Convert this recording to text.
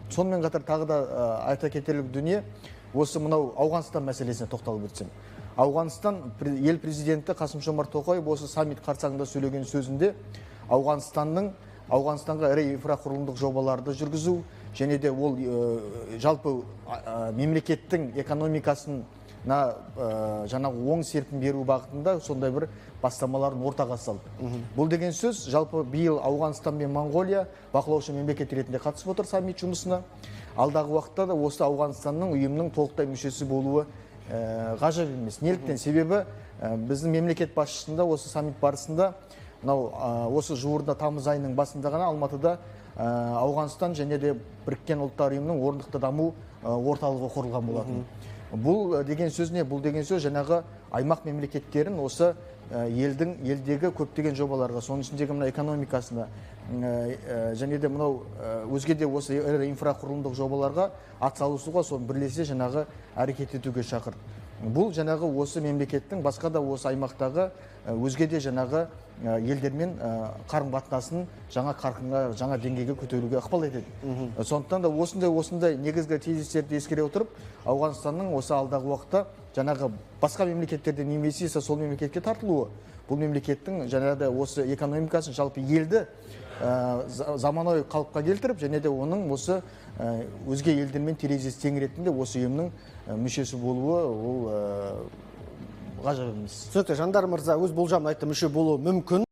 Сонымен қатар тағы да айта кетерлік дүние, осы мынау Ауғанстан мәселесіне тоқталып өтсем. Ауғанстан ел президенті Қасым-Жомарт Тоқаев осы саммит қарсаңында сөйлеген сөзінде Ауғанстанға ірі инфрақұрылымдық жобаларды жүргізу және де ол жалпы мемлекеттің экономикасын жаңағы оң серпін беру бағытында сондай бір бастамаларын ортаға салды. Бұл деген сөз жалпы биыл Ауғанстан мен Моңғолия бақылаушы мемлекет ретінде қатысып отыр саммит жұмысына. Алдағы уақытта да осы Ауғанстанның ұйымның толықтай мүшесі болуы ғажап емес. Неліктен? Себебі біздің мемлекет басшысында осы саммит барысында осы жуырда тамыз айының басында ғана Алматыда Ауғанстан және де Біріккен Ұлттар ұйымының орнықты даму орталығы құрылған болатын. Бұл деген сөз не? Бұл деген сөз жаңағы аймақ мемлекеттерін осы елдегі көптеген жобаларға, соның ішіндегі мына экономикасына және де мынау өзге де осы инфрақұрылымдық жобаларға атсалысуға, соны бірлесе жаңағы әрекет етуге шақырды. Бұл жаңағы осы мемлекеттің басқа да осы аймақтағы өзге де жаңағы елдермен қарым-қатынасын жаңа қарқынға, жаңа деңгейге көтеруге ықпал етеді. Сондықтан да осындай негізгі тезистерді ескере отырып, Ауғанстанның осы алдағы уақытта жаңағы басқа мемлекеттерден инвестиция сол мемлекетке тартылуы, бұл мемлекеттің жаңағыда осы экономикасын, жалпы елді заманауи қалыпқа келтіріп, және де оның осы өзге елдермен терезесі тең ретінде осы ұйымның мүшесі болуы ол ғажап емес. Түсінікті, Жандар мырза өз болжамын айтты, мүше болуы мүмкін.